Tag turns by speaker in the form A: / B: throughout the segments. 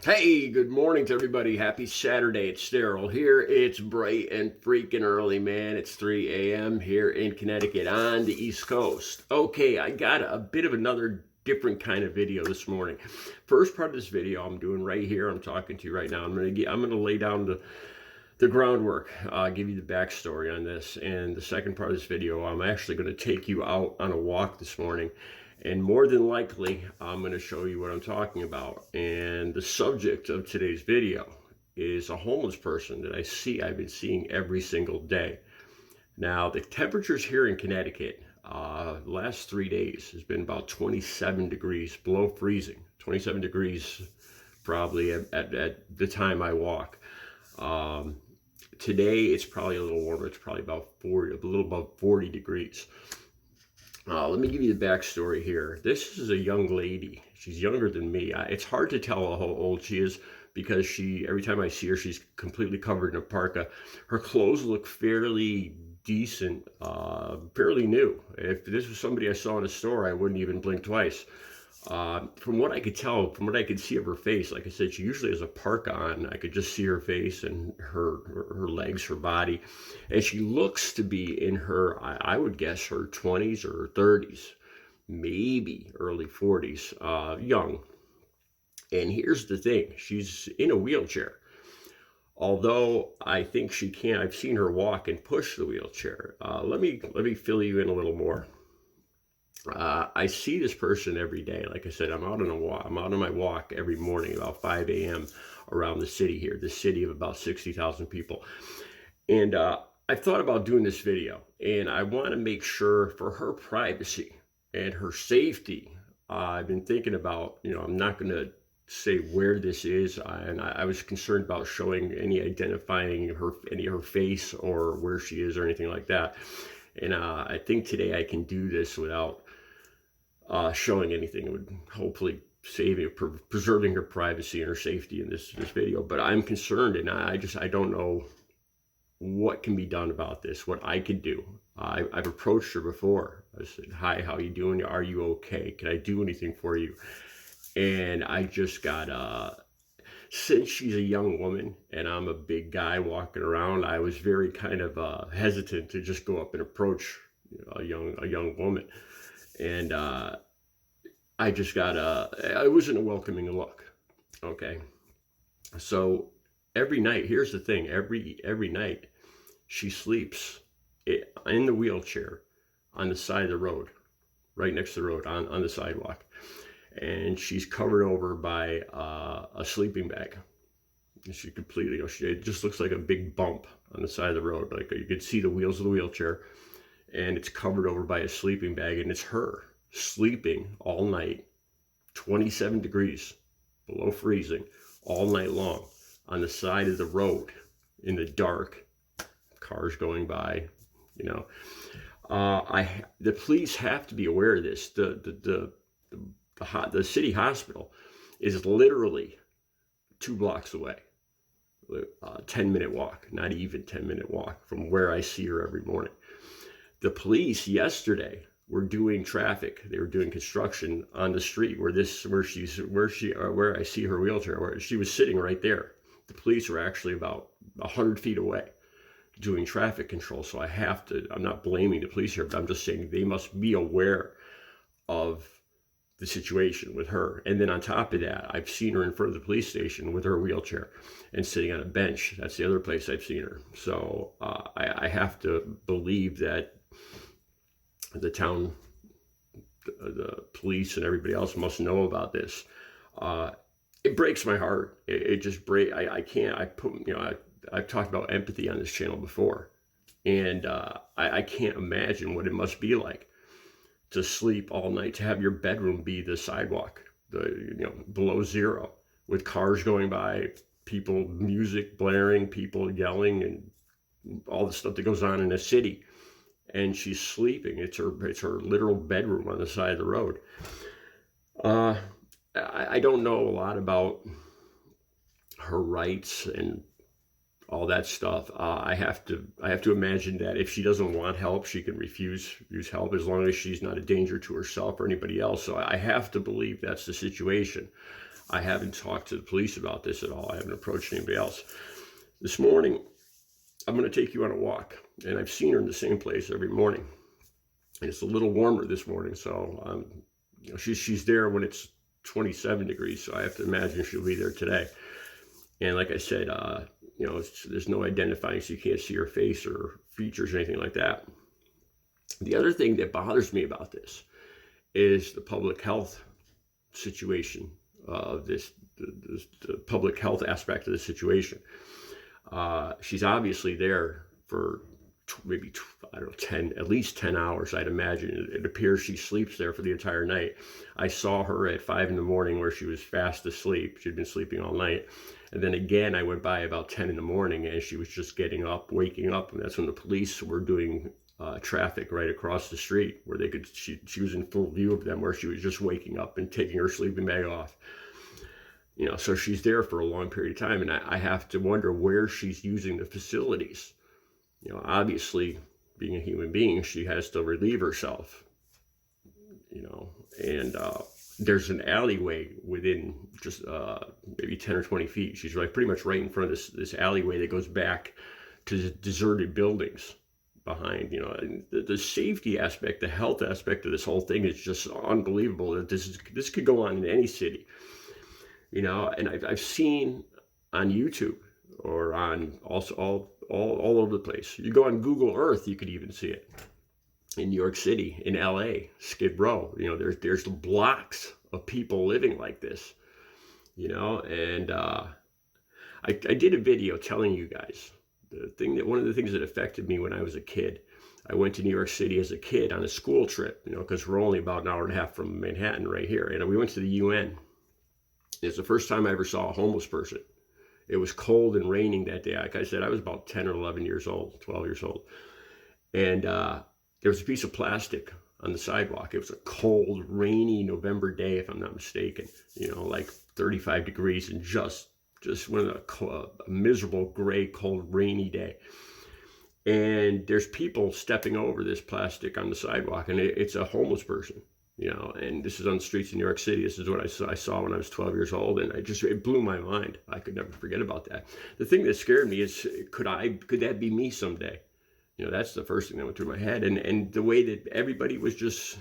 A: Hey, good morning to everybody. Happy Saturday. It's Daryl here. It's bright and freaking early, man. It's 3 a.m. here in Connecticut on the East Coast. Okay, I got a bit of another different kind of video this morning. First part of this video I'm doing right here. I'm talking to you right now. I'm gonna lay down the groundwork, give you the backstory on this. And the second part of this video, I'm actually going to take you out on a walk this morning. And more than likely, I'm going to show you what I'm talking about. And the subject of today's video is a homeless person that I've been seeing every single day. Now, the temperatures here in Connecticut, last 3 days has been about 27 degrees below freezing, 27 degrees probably at the time I walk. Today it's probably a little warmer. It's probably about 40, a little above 40 degrees. Let me give you the backstory here. This is a young lady. She's younger than me. It's hard to tell how old she is because every time I see her, she's completely covered in a parka. Her clothes look fairly decent, fairly new. If this was somebody I saw in a store, I wouldn't even blink twice. From what I could tell, from what I could see of her face, like I said, she usually has a parka on. I could just see her face and her legs, her body. And she looks to be in her, I would guess, her 20s or 30s, maybe early 40s, young. And here's the thing, she's in a wheelchair. Although I think she can, I've seen her walk and push the wheelchair. Let me fill you in a little more. I see this person every day. Like I said, I'm out on a walk. I'm out on my walk every morning about 5 a.m. around the city here, the city of about 60,000 people. And I thought about doing this video, and I want to make sure for her privacy and her safety. I've been thinking about, I'm not going to say where this is, and I was concerned about showing identifying any of her face or where she is or anything like that. And I think today I can do this without showing anything. It would hopefully preserving her privacy and her safety in this video. But I'm concerned, and I don't know what can be done about this, what I could do. I've approached her before. I said, "Hi, how you doing? Are you okay? Can I do anything for you?" And I just got since she's a young woman and I'm a big guy walking around, I was very kind of hesitant to just go up and approach a young woman. And I just got it wasn't a welcoming look. Okay. So every night, here's the thing, every night she sleeps in the wheelchair on the side of the road, right next to the road on the sidewalk. And she's covered over by a sleeping bag. She completely, it just looks like a big bump on the side of the road. Like you could see the wheels of the wheelchair, and it's covered over by a sleeping bag, and it's her sleeping all night, 27 degrees below freezing, all night long on the side of the road in the dark, cars going by, the police have to be aware of this. The city hospital is literally 2 blocks away, 10-minute walk, not even 10-minute walk from where I see her every morning. The police yesterday were doing traffic. They were doing construction on the street where I see her wheelchair, where she was sitting right there. The police were actually about 100 feet away doing traffic control. So I'm not blaming the police here, but I'm just saying they must be aware of the situation with her. And then on top of that, I've seen her in front of the police station with her wheelchair and sitting on a bench. That's the other place I've seen her. So I have to believe that the town, the police and everybody else must know about this. It breaks my heart. It just I've talked about empathy on this channel before, and I can't imagine what it must be like to sleep all night, to have your bedroom be the sidewalk, below zero, with cars going by, people, music blaring, people yelling, and all the stuff that goes on in a city. And she's sleeping. It's her literal bedroom on the side of the road. I don't know a lot about her rights and all that stuff. I have to imagine that if she doesn't want help, she can refuse help as long as she's not a danger to herself or anybody else. So I have to believe that's the situation. I haven't talked to the police about this at all. I haven't approached anybody else. This morning, I'm going to take you on a walk, and I've seen her in the same place every morning. And it's a little warmer this morning, so she's there when it's 27 degrees, so I have to imagine she'll be there today. And like I said, there's no identifying, so you can't see her face or features or anything like that. The other thing that bothers me about this is the public health situation of the public health aspect of the situation. She's obviously there for maybe, I don't know, at least 10 hours, I'd imagine. It appears she sleeps there for the entire night. I saw her at 5 in the morning where she was fast asleep. She'd been sleeping all night. And then again, I went by about 10 in the morning and she was just getting up, waking up. And that's when the police were doing traffic right across the street where they could, she was in full view of them, where she was just waking up and taking her sleeping bag off. So she's there for a long period of time. And I have to wonder where she's using the facilities. Obviously, being a human being, she has to relieve herself, and there's an alleyway within just maybe 10 or 20 feet. She's pretty much right in front of this alleyway that goes back to the deserted buildings behind, and the safety aspect, the health aspect of this whole thing is just unbelievable. That this could go on in any city, and I've seen on YouTube or on also all over the place. You go on Google Earth, you could even see it. In New York City, in LA, Skid Row, there's blocks of people living like this, and I did a video telling you guys one of the things that affected me when I was a kid. I went to New York City as a kid on a school trip, because we're only about an hour and a half from Manhattan right here. And we went to the UN. It's the first time I ever saw a homeless person. It was cold and raining that day. Like I said, I was about 10 or 11 years old, 12 years old. And there was a piece of plastic on the sidewalk. It was a cold, rainy November day, if I'm not mistaken, like 35 degrees and just one of a miserable, gray, cold, rainy day. And there's people stepping over this plastic on the sidewalk, and it's a homeless person. And this is on the streets of New York City. This is what I saw when I was 12 years old, and it blew my mind. I could never forget about that. The thing that scared me is, could that be me someday? That's the first thing that went through my head. And the way that everybody was just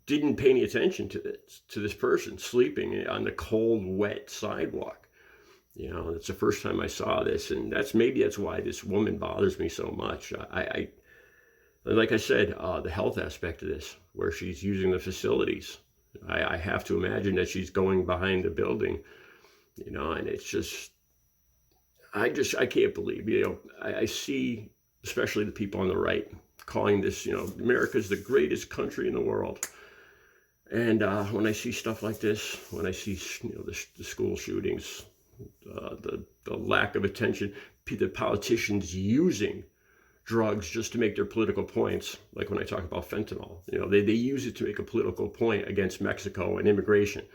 A: didn't pay any attention to this person sleeping on the cold, wet sidewalk. It's the first time I saw this, and that's why this woman bothers me so much. Like I said, the health aspect of this, where she's using the facilities, I have to imagine that she's going behind the building, and it's just, I can't believe, I see, especially the people on the right, calling this, America's the greatest country in the world. And when I see stuff like this, when I see, the school shootings, the lack of attention, the politicians using drugs just to make their political points, like when I talk about fentanyl, they use it to make a political point against Mexico and immigration,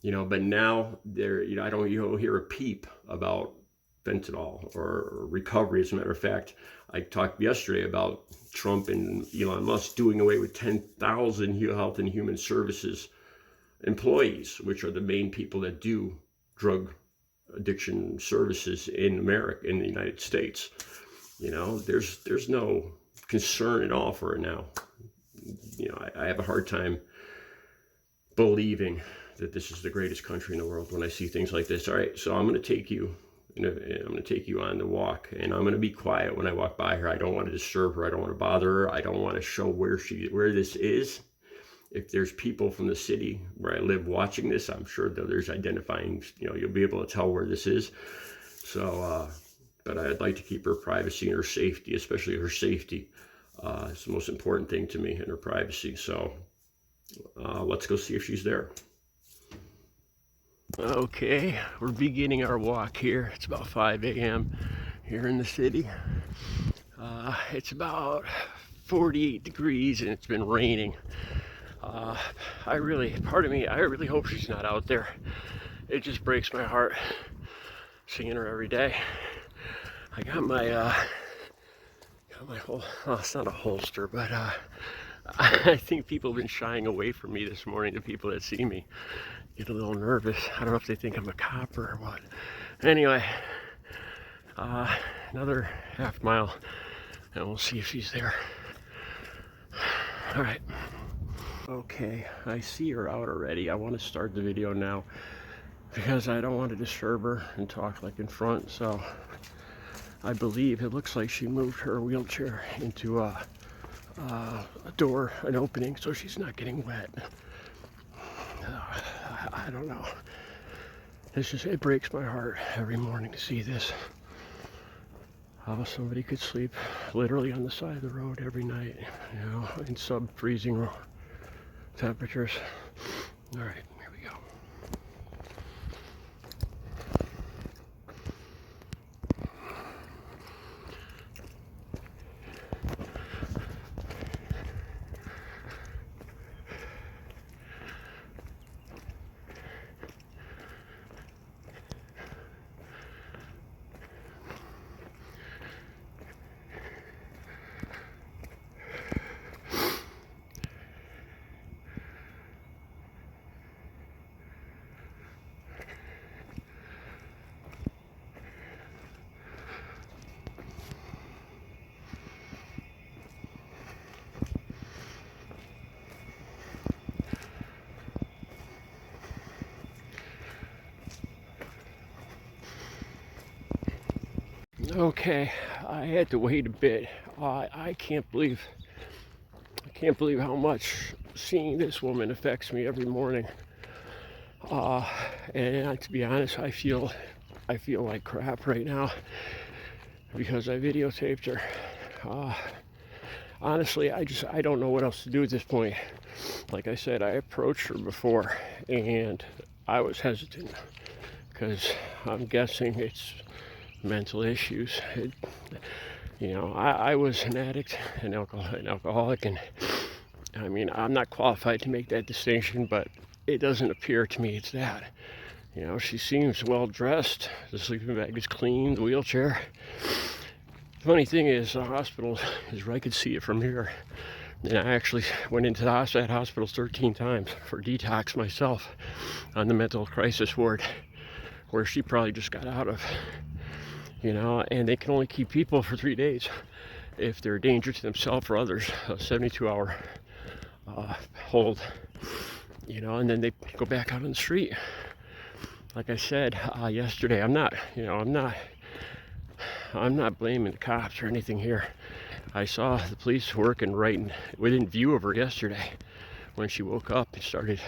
A: but now I don't hear a peep about fentanyl or recovery. As a matter of fact, I talked yesterday about Trump and Elon Musk doing away with 10,000 Health and Human Services employees, which are the main people that do drug addiction services in America, in the United States. There's no concern at all for it now. I have a hard time believing that this is the greatest country in the world when I see things like this. All right, so I'm going to take you on the walk, and I'm going to be quiet when I walk by her. I don't want to disturb her. I don't want to bother her. I don't want to show where this is. If there's people from the city where I live watching this, I'm sure that there's identifying, you'll be able to tell where this is. So, but I'd like to keep her privacy and her safety, especially her safety. It's the most important thing to me, and her privacy. So let's go see if she's there. Okay, we're beginning our walk here. It's about 5 a.m. here in the city. It's about 48 degrees and it's been raining. I really hope she's not out there. It just breaks my heart seeing her every day. I got my whole, well, it's not a holster, but I think people have been shying away from me this morning. The people that see me get a little nervous. I don't know if they think I'm a cop or what. Anyway, another half mile, and we'll see if she's there. All right. Okay, I see her out already. I want to start the video now because I don't want to disturb her and talk like in front. So I believe it looks like she moved her wheelchair into a door, an opening, so she's not getting wet. I don't know. It breaks my heart every morning to see this. How somebody could sleep literally on the side of the road every night, you know, in sub-freezing temperatures. All right, here we go. Okay, I had to wait a bit. I can't believe how much seeing this woman affects me every morning. And to be honest, I feel like crap right now because I videotaped her. Honestly, I don't know what else to do at this point. Like I said, I approached her before and I was hesitant because I'm guessing it's mental issues. You know, I was an addict, an alcoholic, and I mean, I'm not qualified to make that distinction, but it doesn't appear to me it's that. You know, she seems well dressed. The sleeping bag is clean, the wheelchair. The funny thing is, the hospital is right. I could see it from here. And I actually went into that hospital 13 times for detox myself on the mental crisis ward, where she probably just got out of. You know, and they can only keep people for 3 days if they're a danger to themselves or others. A 72-hour hold. You know, and then they go back out on the street. Like I said yesterday, I'm not blaming the cops or anything here. I saw the police working right within view of her yesterday when she woke up and started,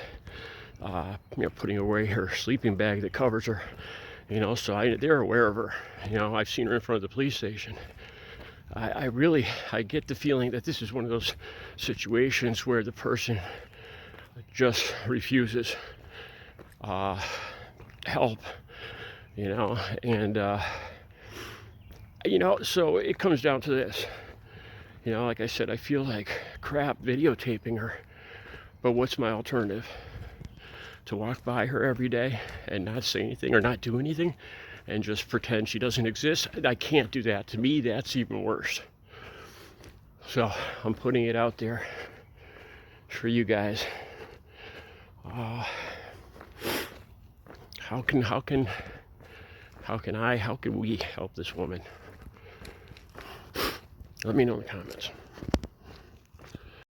A: putting away her sleeping bag that covers her. You know, so they're aware of her. You know, I've seen her in front of the police station. I get the feeling that this is one of those situations where the person just refuses help, you know, and, so it comes down to this. You know, like I said, I feel like crap videotaping her, but what's my alternative? To walk by her every day and not say anything or not do anything and just pretend she doesn't exist? I can't do that. To me, that's even worse. So I'm putting it out there for you guys. How can we help this woman? Let me know in the comments.